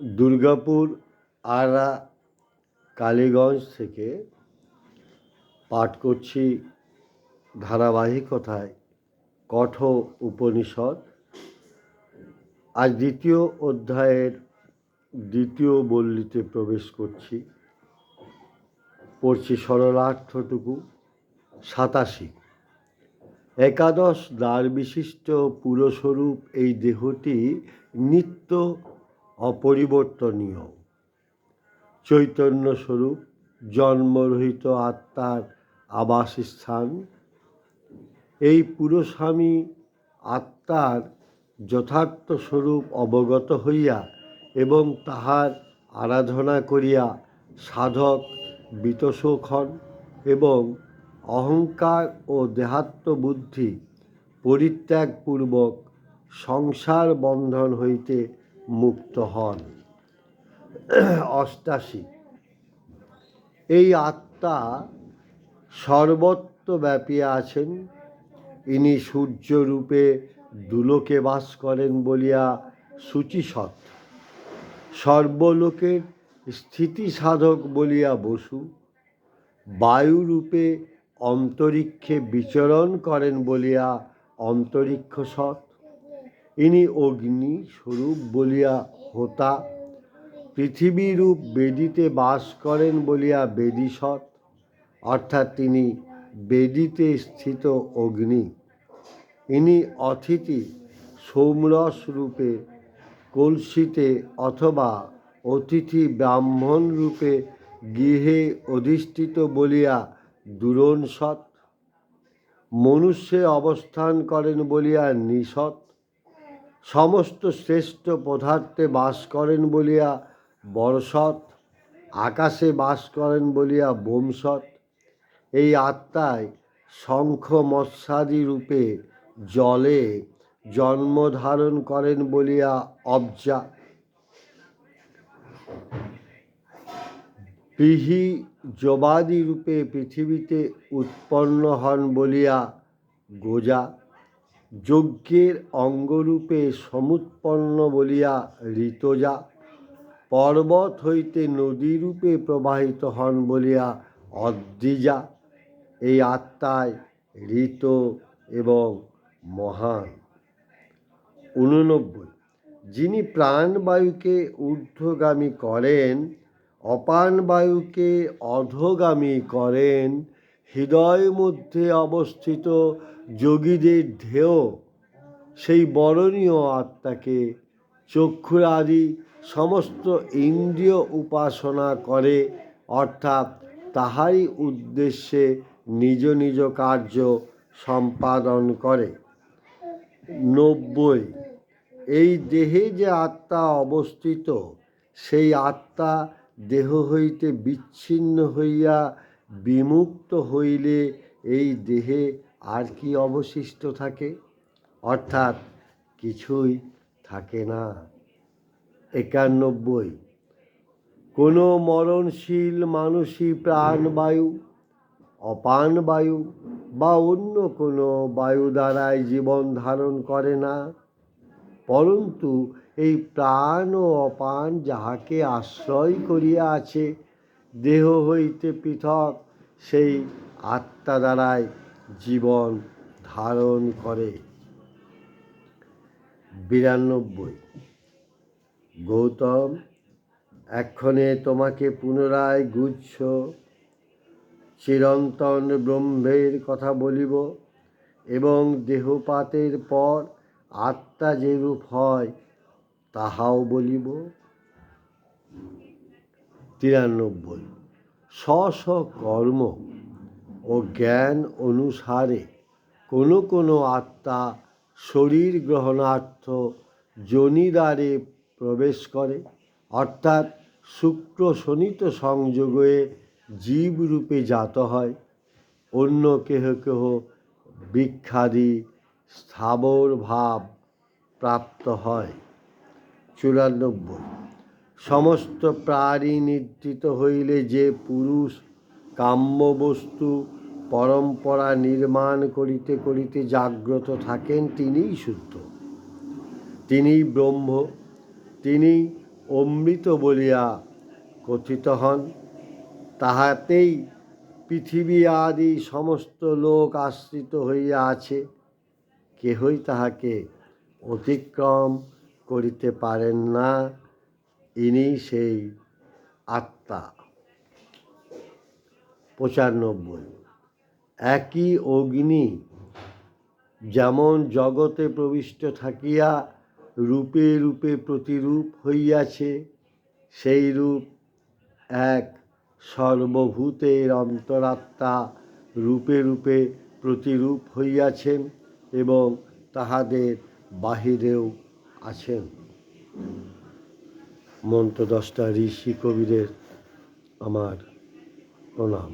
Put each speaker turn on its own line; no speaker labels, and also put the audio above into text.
দুর্গাপুর আরা কালীগঞ্জ থেকে পাঠ করছি ধারাবাহিকতায় কঠ উপনিষদ। আজ দ্বিতীয় অধ্যায়ের দ্বিতীয় বল্লিতে প্রবেশ করছি। পড়ছি সরলার্থটুকু। 87। একাদশ দ্বার বিশিষ্ট পুরস্বরূপ এই দেহটি নিত্য অপরিবর্তনীয় চৈতন্য স্বরূপ জন্মরহিত আত্মার আবাসস্থান। এই পুরস্বামী আত্মার যথার্থ স্বরূপ অবগত হইয়া এবং তাহার আরাধনা করিয়া সাধক বিতশোক হন এবং অহংকার ও দেহাত্মবুদ্ধি পরিত্যাগপূর্বক সংসার বন্ধন হইতে মুক্ত হন। 88। এই আত্মা সর্বত্র ব্যাপিয়া আছেন। ইনি সূর্যরূপে দুলোকে বাস করেন বলিয়া শুচিসৎ, সর্বলোকের স্থিতি সাধক বলিয়া বসু, বায়ুরূপে অন্তরিক্ষে বিচরণ করেন বলিয়া অন্তরিক্ষ সৎ, ইনি অগ্নি স্বরূপ বলিয়া হোতা, পৃথিবীরূপ বেদিতে বাস করেন বলিয়া বেদীসৎ, অর্থাৎ তিনি বেদিতে স্থিত অগ্নি। ইনি অতিথি সৌমরস রূপে কলসিতে অথবা অতিথি ব্রাহ্মণ রূপে গৃহে অধিষ্ঠিত বলিয়া দুরংসৎ, মনুষ্যে অবস্থান করেন বলিয়া নিষৎ, সমস্ত শ্রেষ্ঠ পদার্থে বাস করেন বলিয়া বরসৎ, আকাশে বাস করেন বলিয়া বোমসৎ। এই আত্মায় শঙ্খ মৎস্যাদি রূপে জলে জন্ম ধারণ করেন বলিয়া অব্জা, পিহি জবাদি রূপে পৃথিবীতে উৎপন্ন হন বলিয়া গোজা, যজ্ঞের অঙ্গরূপে সমুৎপন্ন বলিয়া ঋতজা, পর্বত হইতে নদীরূপে প্রবাহিত হন বলিয়া অদ্রিজা। এই আত্মায় ঋত এবং মহান। 89। যিনি প্রাণবায়ুকে ঊর্ধ্বগামী করেন, অপান বায়ুকে অধোগামী করেন, হৃদয় মধ্যে অবস্থিত যোগীদের ধ্যেয় সেই বরণীয় আত্মাকে চক্ষুরাদি সমস্ত ইন্দ্রিয় উপাসনা করে, অর্থাৎ তাহারই উদ্দেশ্যে নিজ নিজ কার্য সম্পাদন করে। 90। এই দেহে যে আত্মা অবস্থিত, সেই আত্মা দেহ হইতে বিচ্ছিন্ন হইয়া বিমুক্ত হইলে এই দেহে আর কি অবশিষ্ট থাকে? অর্থাৎ কিছুই থাকে না। 91। কোনো মরণশীল মানুষই প্রাণবায়ু, অপান বায়ু বা অন্য কোনো বায়ু দ্বারাই জীবন ধারণ করে না, পরন্তু এই প্রাণ ও অপান যাহাকে আশ্রয় করিয়া আছে, দেহ হইতে পৃথক, সেই আত্মা দ্বারাই জীবন ধারণ করে। 92। গৌতম, এক্ষণে তোমাকে পুনরায় গুহ্য চিরন্তন ব্রহ্মের কথা বলিব এবং দেহপাতের পর আত্মা যেরূপ হয় তাহাও বলিব। 93। স্ব স্ব কর্ম ও জ্ঞান অনুসারে কোনো কোনো আত্মা শরীর গ্রহণার্থ যোনিদ্বারে প্রবেশ করে, অর্থাৎ শুক্র শনিত সংযোগে জীবরূপে জাত হয়। অন্য কেহ কেহ বৃক্ষাদি স্থাবর ভাব প্রাপ্ত হয়। 94। সমস্ত প্রাণী নিদ্রিত হইলে যে পুরুষ কাম্যবস্তু পরম্পরা নির্মাণ করিতে করিতে জাগ্রত থাকেন, তিনিই শুদ্ধ, তিনিই ব্রহ্ম, তিনি অমৃত বলিয়া কথিত হন। তাহাতেই পৃথিবী আদি সমস্ত লোক আশ্রিত হইয়া আছে, কেহই তাহাকে অতিক্রম করিতে পারেন না। ইনি সেই আত্মা। 95। একই অগ্নি যেমন জগতে প্রবিষ্ট থাকিয়া রূপে রূপে প্রতিরূপ হইয়াছে, সেই রূপ এক সর্বভূতের অন্তরাত্মা রূপে রূপে প্রতিরূপ হইয়াছেন এবং তাহাদের বাহিরেও আছেন। মন্ত্র 10টা ঋষি কবিদের আমার প্রণাম।